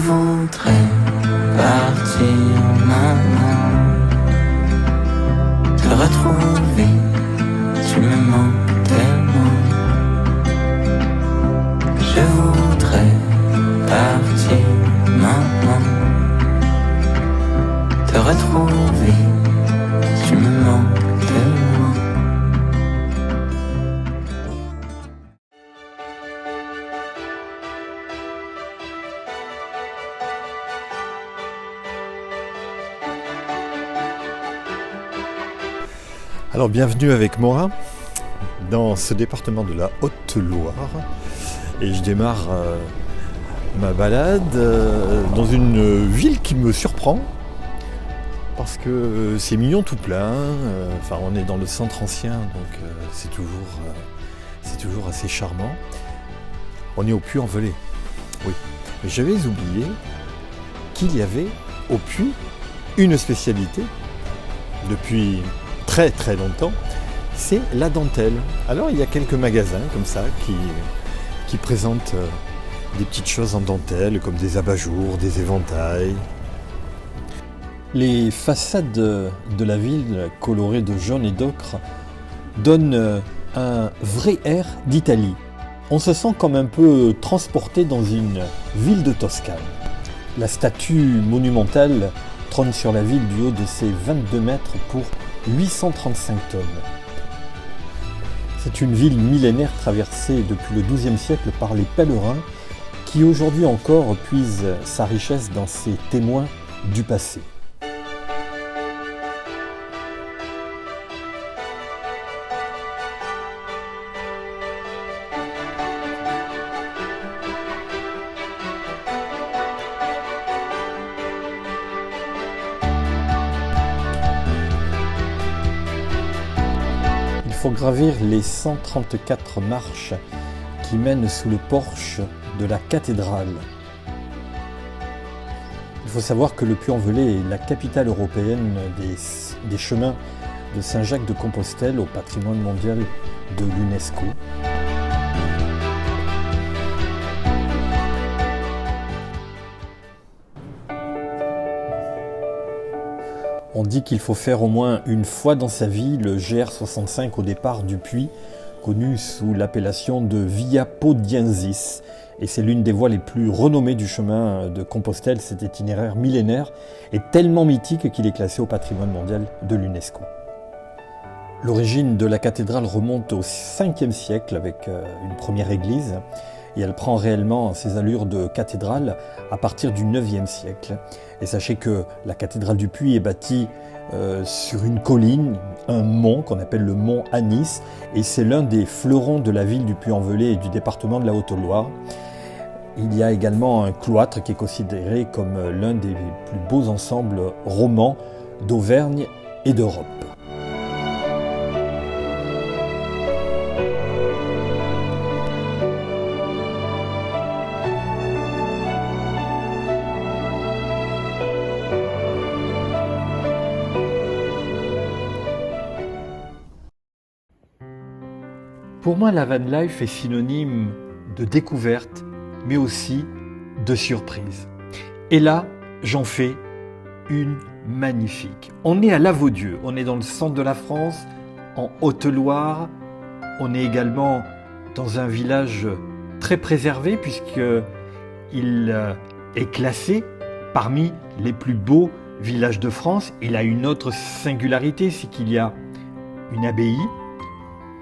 voudrais partir maintenant, te retrouver, tu me manques tellement. Je voudrais partir maintenant, te retrouver, tu me manques tellement. Alors bienvenue avec moi dans ce département de la Haute-Loire et je démarre ma balade dans une ville qui me surprend parce que c'est mignon tout plein, enfin on est dans le centre ancien donc c'est toujours assez charmant. On est au Puy-en-Velay, oui, mais j'avais oublié qu'il y avait au Puy une spécialité depuis très très longtemps, c'est la dentelle. Alors il y a quelques magasins comme ça qui présentent des petites choses en dentelle comme des abat-jours, des éventails. Les façades de la ville colorées de jaune et d'ocre donnent un vrai air d'Italie. On se sent comme un peu transporté dans une ville de Toscane. La statue monumentale trône sur la ville du haut de ses 22 mètres pour 835 tonnes. C'est une ville millénaire traversée depuis le XIIe siècle par les pèlerins qui aujourd'hui encore puisent sa richesse dans ces témoins du passé. Il faut gravir les 134 marches qui mènent sous le porche de la cathédrale. Il faut savoir que le Puy-en-Velay est la capitale européenne des chemins de Saint-Jacques-de-Compostelle au patrimoine mondial de l'UNESCO. On dit qu'il faut faire au moins une fois dans sa vie le GR65 au départ du Puy, connu sous l'appellation de Via Podiensis. Et c'est l'une des voies les plus renommées du chemin de Compostelle. Cet itinéraire millénaire est tellement mythique qu'il est classé au patrimoine mondial de l'UNESCO. L'origine de la cathédrale remonte au 5e siècle avec une première église. Et elle prend réellement ses allures de cathédrale à partir du 9e siècle. Et sachez que la cathédrale du Puy est bâtie sur une colline, un mont qu'on appelle le mont Anis, et c'est l'un des fleurons de la ville du Puy-en-Velay et du département de la Haute-Loire. Il y a également un cloître qui est considéré comme l'un des plus beaux ensembles romans d'Auvergne et d'Europe. Pour moi, la van life est synonyme de découverte, mais aussi de surprise. Et là, j'en fais une magnifique. On est à Lavaudieu, on est dans le centre de la France, en Haute-Loire. On est également dans un village très préservé puisqu'il est classé parmi les plus beaux villages de France. Il a une autre singularité, c'est qu'il y a une abbaye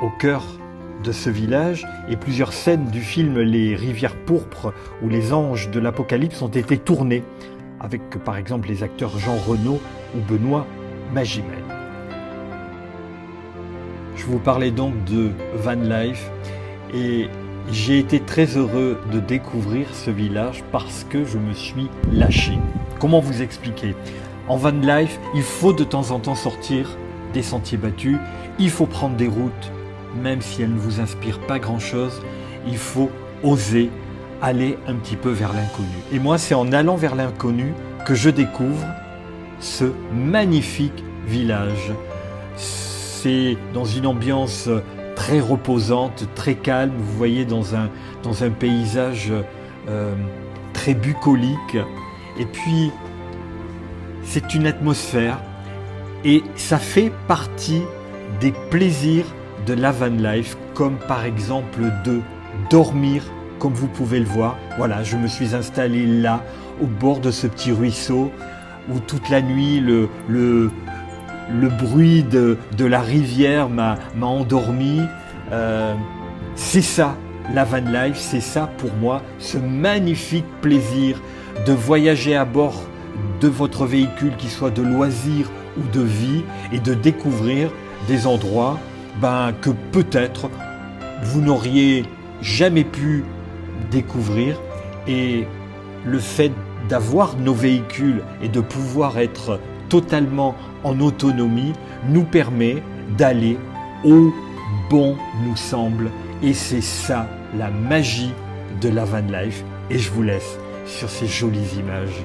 au cœur de ce village et plusieurs scènes du film Les Rivières pourpres où les anges de l'Apocalypse ont été tournées avec par exemple les acteurs Jean Reno ou Benoît Magimel. Je vous parlais donc de van life et j'ai été très heureux de découvrir ce village parce que je me suis lâché. Comment vous expliquer ? En van life, il faut de temps en temps sortir des sentiers battus, il faut prendre des routes même si elle ne vous inspire pas grand-chose, il faut oser aller un petit peu vers l'inconnu. Et moi, c'est en allant vers l'inconnu que je découvre ce magnifique village. C'est dans une ambiance très reposante, très calme, vous voyez, dans un paysage très bucolique. Et puis, c'est une atmosphère et ça fait partie des plaisirs de la van life, comme par exemple de dormir, comme vous pouvez le voir. Voilà, je me suis installé là, au bord de ce petit ruisseau, où toute la nuit, le bruit de la rivière m'a endormi. C'est ça, la van life, c'est ça pour moi, ce magnifique plaisir de voyager à bord de votre véhicule, qu'il soit de loisir ou de vie, et de découvrir des endroits que peut-être vous n'auriez jamais pu découvrir. Et le fait d'avoir nos véhicules et de pouvoir être totalement en autonomie nous permet d'aller où bon nous semble. Et c'est ça la magie de la van life. Et je vous laisse sur ces jolies images.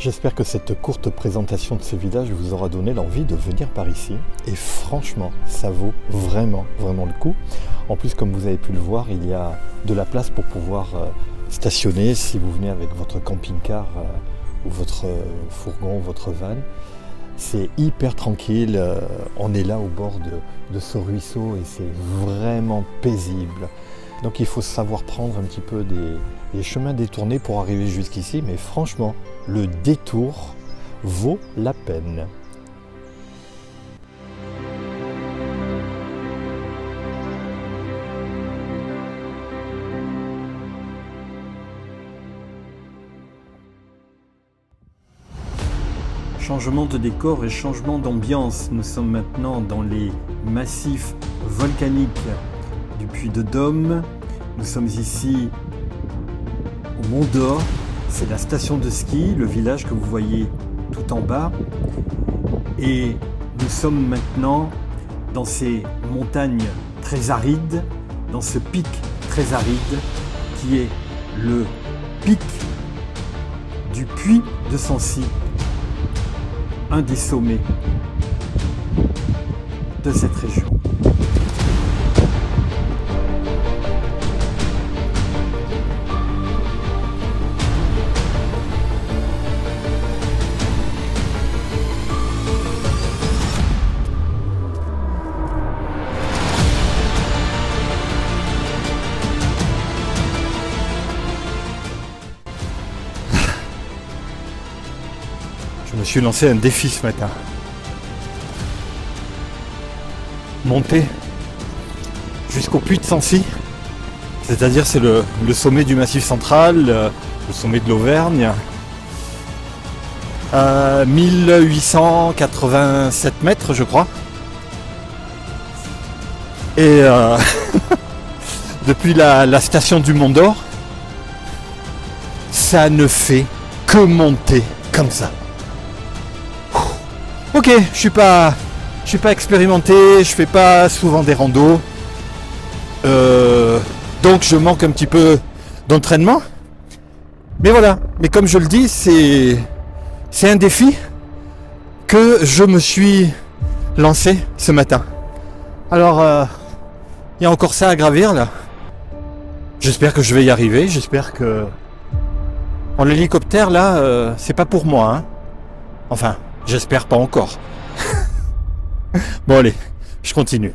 J'espère que cette courte présentation de ce village vous aura donné l'envie de venir par ici. Et franchement, ça vaut vraiment, vraiment le coup. En plus, comme vous avez pu le voir, il y a de la place pour pouvoir stationner si vous venez avec votre camping-car ou votre fourgon, votre van. C'est hyper tranquille. On est là au bord de ce ruisseau et c'est vraiment paisible. Donc il faut savoir prendre un petit peu des chemins détournés pour arriver jusqu'ici, mais franchement, le détour vaut la peine. Changement de décor et changement d'ambiance. Nous sommes maintenant dans les massifs volcaniques du Puy de Dôme. Nous sommes ici au Mont d'Or. C'est la station de ski, le village que vous voyez tout en bas. Et nous sommes maintenant dans ces montagnes très arides, dans ce pic très aride qui est le pic du Puy de Sancy, un des sommets de cette région. Je me suis lancé un défi ce matin. Monter jusqu'au Puy de Sancy, c'est-à-dire c'est le sommet du Massif central, le sommet de l'Auvergne. 1887 mètres je crois. Et depuis la station du Mont d'Or, ça ne fait que monter comme ça. Ok, je suis pas expérimenté, je fais pas souvent des randos, donc je manque un petit peu d'entraînement. Mais voilà, mais comme je le dis, c'est un défi que je me suis lancé ce matin. Alors, il y a encore ça à gravir là. J'espère que je vais y arriver, j'espère que... En l'hélicoptère là, c'est pas pour moi, hein. Enfin... J'espère pas encore. Bon allez, je continue.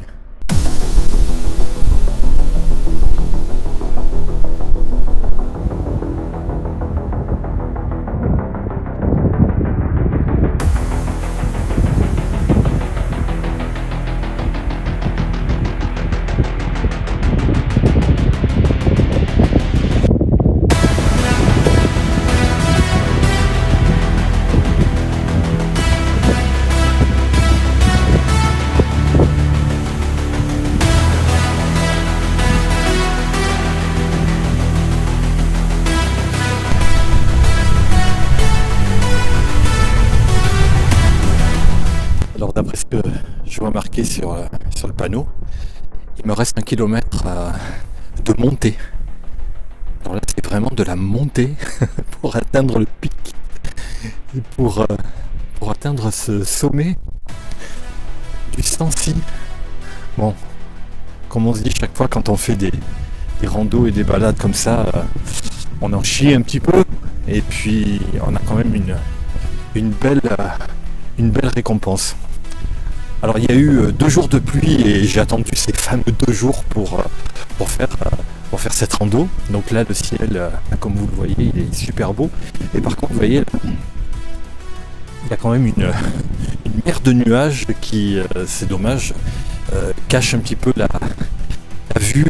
parce que je vois marqué sur le panneau, il me reste 1 kilomètre de montée. Alors là, c'est vraiment de la montée pour atteindre le pic et pour atteindre ce sommet du Sancy. Bon, comme on se dit chaque fois quand on fait des randos et des balades comme ça, on en chie un petit peu et puis on a quand même une belle récompense. Alors il y a eu 2 jours de pluie et j'ai attendu ces fameux 2 jours pour faire cette rando. Donc là le ciel, comme vous le voyez, il est super beau. Et par contre vous voyez, il y a quand même une mer de nuages qui, c'est dommage, cache un petit peu la vue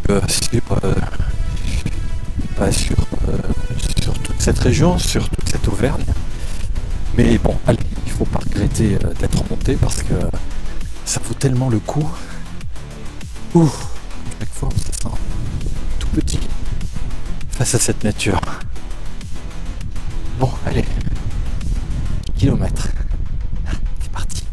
sur toute cette région, sur toute cette Auvergne. Mais bon, allez, il faut pas regretter d'être monté parce que ça vaut tellement le coup. Ouf, chaque fois on se sent tout petit face à cette nature. Bon, allez, kilomètres. C'est parti.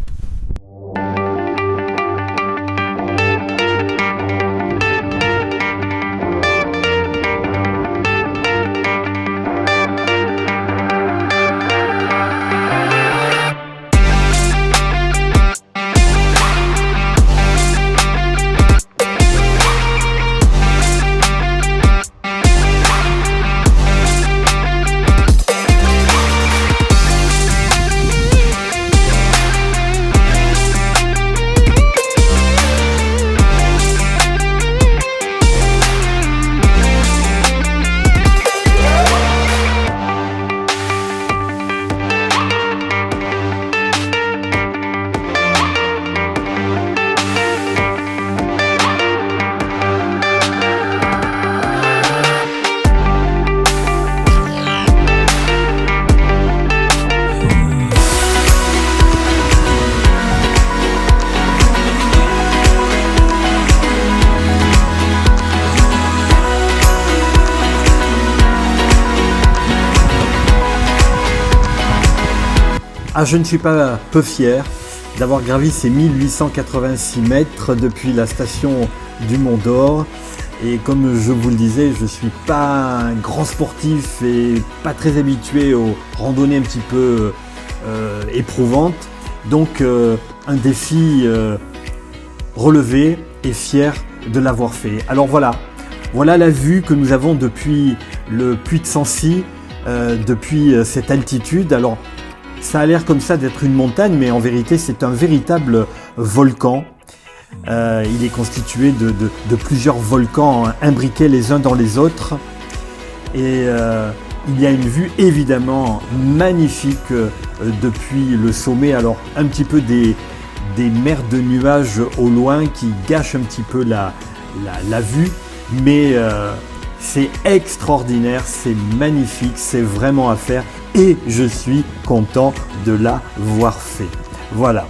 Ah, je ne suis pas peu fier d'avoir gravi ces 1886 mètres depuis la station du Mont d'Or. Et comme je vous le disais, je ne suis pas un grand sportif et pas très habitué aux randonnées un petit peu éprouvantes. Donc un défi relevé et fier de l'avoir fait. Alors voilà la vue que nous avons depuis le puy de Sancy, depuis cette altitude. Alors ça a l'air comme ça d'être une montagne, mais en vérité c'est un véritable volcan. Il est constitué de plusieurs volcans imbriqués les uns dans les autres. Et il y a une vue évidemment magnifique depuis le sommet. Alors un petit peu des mers de nuages au loin qui gâchent un petit peu la vue. Mais c'est extraordinaire, c'est magnifique, c'est vraiment à faire. Et je suis content de l'avoir fait. Voilà.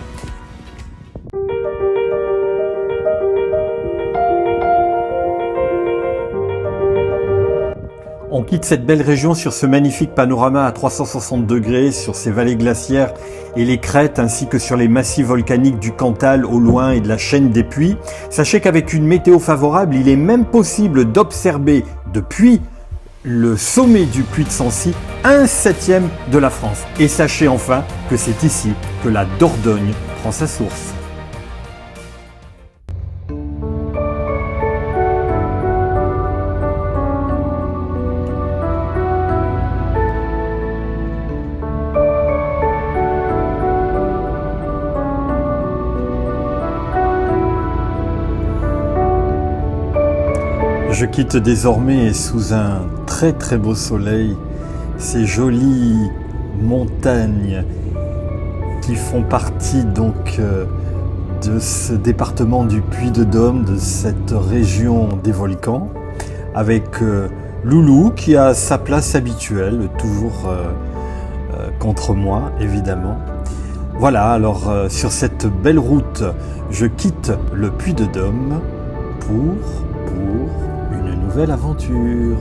On quitte cette belle région sur ce magnifique panorama à 360 degrés, sur ces vallées glaciaires et les crêtes, ainsi que sur les massifs volcaniques du Cantal au loin et de la chaîne des Puys. Sachez qu'avec une météo favorable, il est même possible d'observer depuis le sommet du puy de Sancy, 1/7 de la France. Et sachez enfin que c'est ici que la Dordogne prend sa source. Je quitte désormais sous un très très beau soleil ces jolies montagnes qui font partie donc de ce département du Puy-de-Dôme, de cette région des volcans, avec Loulou qui a sa place habituelle, toujours contre moi évidemment. Voilà, alors sur cette belle route, je quitte le Puy-de-Dôme pour une nouvelle aventure.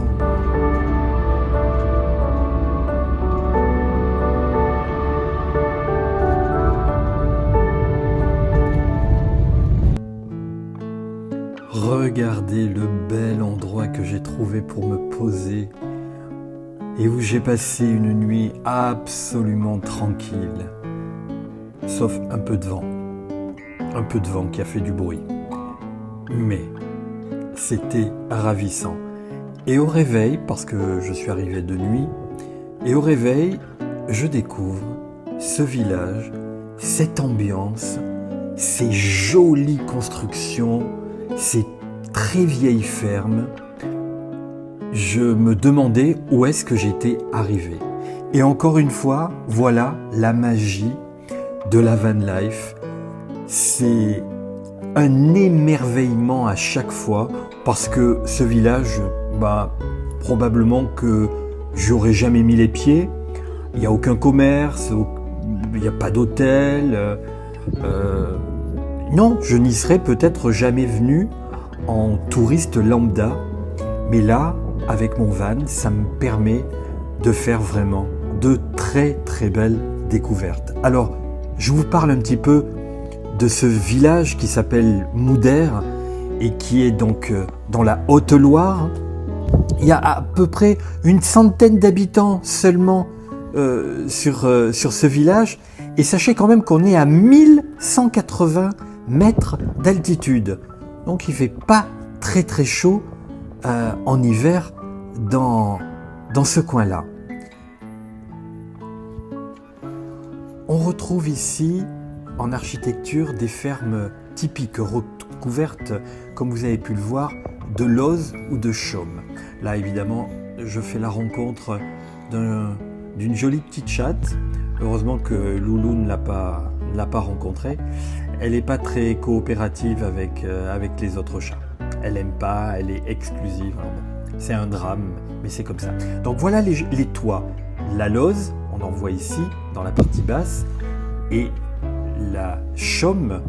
regardez le bel endroit que j'ai trouvé pour me poser et où j'ai passé une nuit absolument tranquille, sauf un peu de vent qui a fait du bruit. Mais c'était ravissant. Et au réveil, parce que je suis arrivé de nuit, et au réveil, je découvre ce village, cette ambiance, ces jolies constructions, ces très vieilles fermes. Je me demandais où est-ce que j'étais arrivé. Et encore une fois, voilà la magie de la van life. C'est un émerveillement à chaque fois parce que ce village, probablement que j'y aurais jamais mis les pieds. Il n'y a aucun commerce, il n'y a pas d'hôtel. Non, je n'y serais peut-être jamais venu en touriste lambda. Mais là, avec mon van, ça me permet de faire vraiment de très très belles découvertes. Alors, je vous parle un petit peu de ce village qui s'appelle Moudère et qui est donc dans la Haute-Loire. Il y a à peu près une centaine d'habitants seulement sur ce village. Et sachez quand même qu'on est à 1180 mètres d'altitude. Donc il ne fait pas très très chaud en hiver dans ce coin-là. On retrouve ici en architecture des fermes typiques recouvertes, comme vous avez pu le voir, de lauzes ou de chaumes. Là évidemment je fais la rencontre d'une jolie petite chatte. Heureusement que Loulou ne l'a pas rencontrée. Elle n'est pas très coopérative avec les autres chats. Elle n'aime pas, elle est exclusive. C'est un drame, mais c'est comme ça. Donc voilà les toits. La lauze, on en voit ici, dans la partie basse, et le chaume,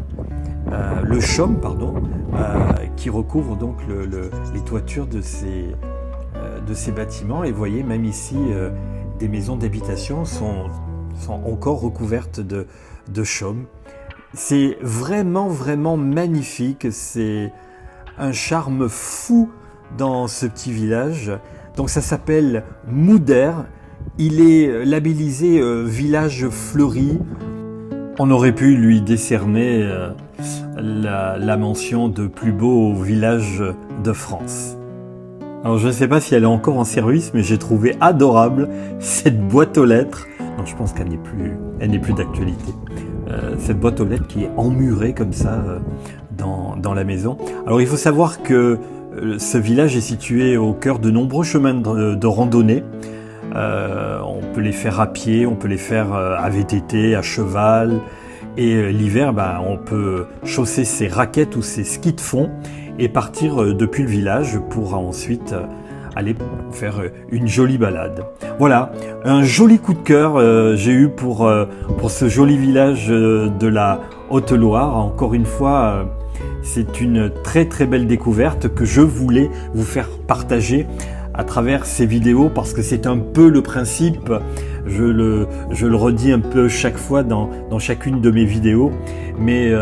qui recouvre donc les toitures de ces bâtiments. Et vous voyez, même ici, des maisons d'habitation sont encore recouvertes de chaume. C'est vraiment, vraiment magnifique. C'est un charme fou dans ce petit village. Donc ça s'appelle Moudère. Il est labellisé village fleuri. On aurait pu lui décerner la mention de plus beau village de France. Alors je ne sais pas si elle est encore en service, mais j'ai trouvé adorable cette boîte aux lettres. Non, je pense qu'elle n'est plus d'actualité. Cette boîte aux lettres qui est emmurée comme ça dans la maison. Alors il faut savoir que ce village est situé au cœur de nombreux chemins de randonnée. On peut les faire à pied, on peut les faire à VTT, à cheval. Et l'hiver, on peut chausser ses raquettes ou ses skis de fond et partir depuis le village pour ensuite aller faire une jolie balade. Voilà, un joli coup de cœur j'ai eu pour ce joli village de la Haute-Loire. Encore une fois, c'est une très très belle découverte que je voulais vous faire partager à travers ces vidéos parce que c'est un peu le principe, je le redis un peu chaque fois dans chacune de mes vidéos, mais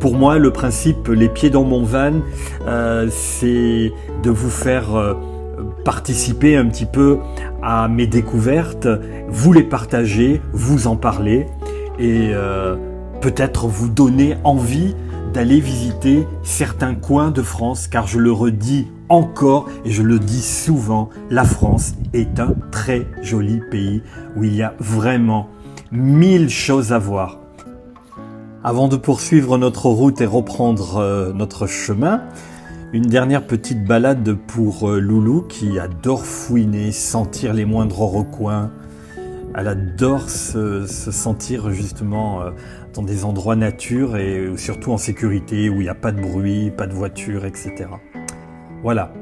pour moi le principe, les pieds dans mon van, c'est de vous faire participer un petit peu à mes découvertes, vous les partager, vous en parler et peut-être vous donner envie d'aller visiter certains coins de France, car je le redis encore et je le dis souvent, la France est un très joli pays où il y a vraiment 1000 choses à voir. Avant de poursuivre notre route et reprendre notre chemin, une dernière petite balade pour Loulou qui adore fouiner, sentir les moindres recoins. Elle adore se sentir justement dans des endroits nature et surtout en sécurité où il n'y a pas de bruit, pas de voiture, etc. Voilà,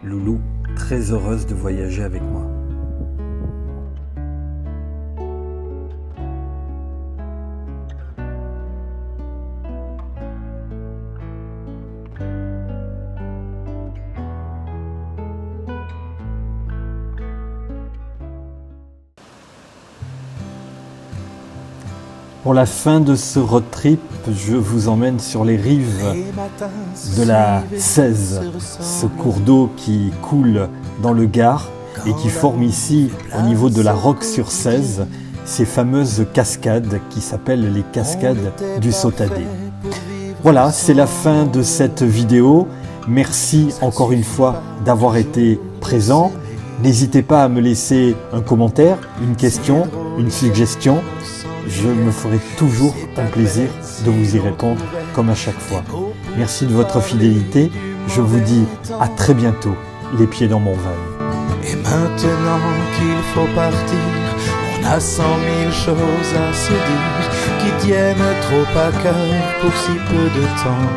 Loulou, très heureuse de voyager avec moi. Pour la fin de ce road trip, je vous emmène sur les rives de la Cèze, ce cours d'eau qui coule dans le Gard et qui forme ici, au niveau de la Roque-sur-Cèze, ces fameuses cascades qui s'appellent les cascades du Sautadé. Voilà, c'est la fin de cette vidéo. Merci encore une fois d'avoir été présent. N'hésitez pas à me laisser un commentaire, une question, une suggestion. Je me ferai toujours un plaisir de vous y répondre comme à chaque fois. Merci de votre fidélité. Je vous dis à très bientôt, les pieds dans mon van. Et maintenant qu'il faut partir, on a 100 000 choses à se dire qui tiennent trop à cœur pour si peu de temps.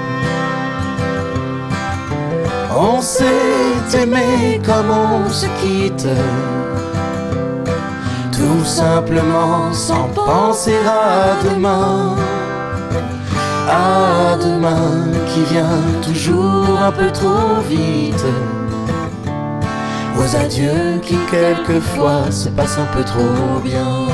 On s'est aimé comme on se quitte, tout simplement sans penser à demain qui vient toujours un peu trop vite, aux adieux qui quelquefois se passent un peu trop bien.